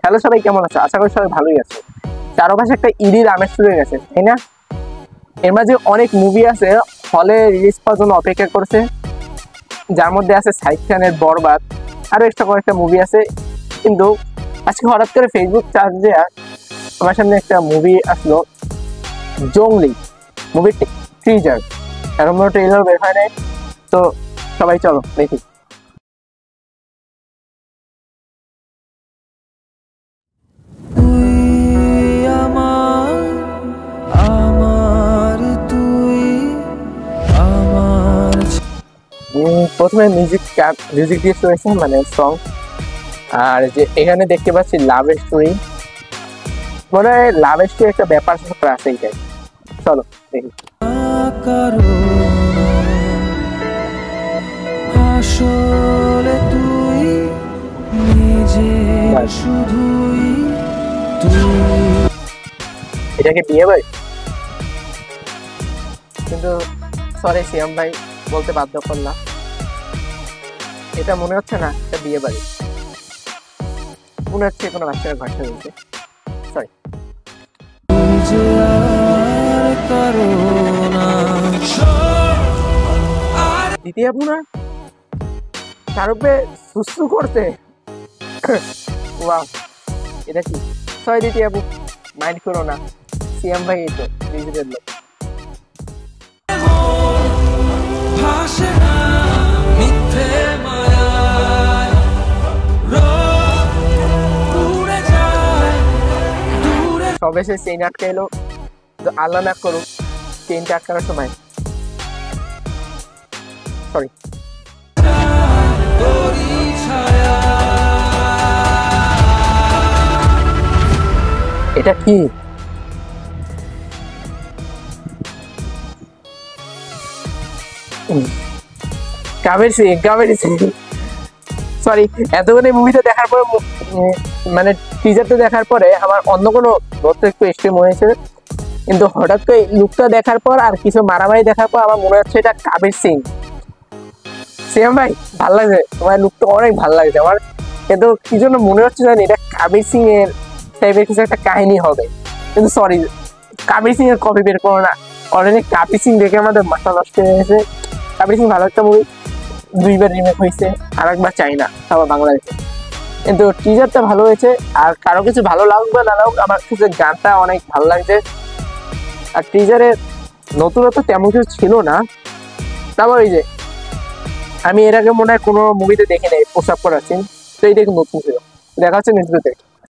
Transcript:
Hello সবাই, কেমন আছে? আশা করি সবাই ভালোই আছে। চারপাশে একটা ঈদের আমেজ শুরু হয়ে গেছে, তাই না? এর মাঝে অনেক মুভি আছে হলে রিলিজ পাওয়ার জন্য অপেক্ষা করছে, যার মধ্যে আছে সাইদ খানের বরবাদ, আরো এক্সট্রা কয়েকটা মুভি আছে। কিন্তু আজকে হঠাৎ করে ফেসবুক চার্জ দেওয়া আমার সামনে একটা মুভি আসলো, জংলি মুভির টিজার। এখন কোনো ট্রেলার বের হয় নাই, তো সবাই চলো দেখি। প্রথমে মিউজিক দিয়ে শুরু হয়েছে, মানে সং। আর যে এখানে দেখতে পাচ্ছি লাভ স্টোরি, মনে হয় লাভ স্টোরি একটা ব্যাপার আছে এইটাই। চলো দেখি। আসলে তুই নিজে শুধুই এটাকে বিয়ে বাড়ি, কিন্তু সরি সিয়াম ভাই, বলতে বাধ্য করলাম, এটা মনে হচ্ছে না এটা বিয়ে বাড়ি, মনে হচ্ছে কোনো বাচ্চারা ঘর রয়েছে। সরি, দ্বিতীয় আপু না তার উপরে সুসু করতে। ওয়াও, এটা কি? সরি দ্বিতীয় আপু, মাইন্ড করো না, সিয়াম ভাই এই তো নিজেদের লোক। সবে সে চেইন আটকে এলো, তো আল্লাহ না করুক চেইনটা আটকানোর সময়, সরি, এটা কি? সরি, এতক্ষণ এই মুভিটা দেখার পরে, মানে টিজারটা দেখার পরে আমার অন্য কোনো নতুন একটু এক্সট্রিম হয়েছে, কিন্তু হঠাৎ করে লুকটা দেখার পর আর কিছু মারামারি দেখার পর আমার মনে হচ্ছে এটা কাবির সিং। সিয়াম ভাই ভাল লাগছে, তোমার লুকটা অনেক ভালো লাগছে আমার, কিন্তু কি জন্য মনে হচ্ছে জানি এটা কাবির সিং এর টাইপের কিছু একটা কাহিনী হবে। কিন্তু সরি, কাবির সিং এর কপি বের করো না, অলরেডি কাবির সিং দেখে আমাদের মাথা নষ্ট হয়ে গেছে। কাবির সিং ভালো একটা মুভি, 2বার রিমেক হয়েছে, আর একবার চাই না আবার বাংলাদেশে, কিন্তু টিজারটা ভালো হয়েছে। আর কারো কিছু ভালো লাগুক বা না লাগুক, আমার কিছু গানটা অনেক ভালো লাগছে। আর টিজারের নতুনত্ব তেমন কিছু ছিল না, তারপর ওই যে আমি এর আগে মনে হয় কোনো মুভিতে দেখে নেই পোশাক পরা সিন, তো এইটা নতুন ছিল। দেখা হচ্ছে নেক্সট ভিডিওতে।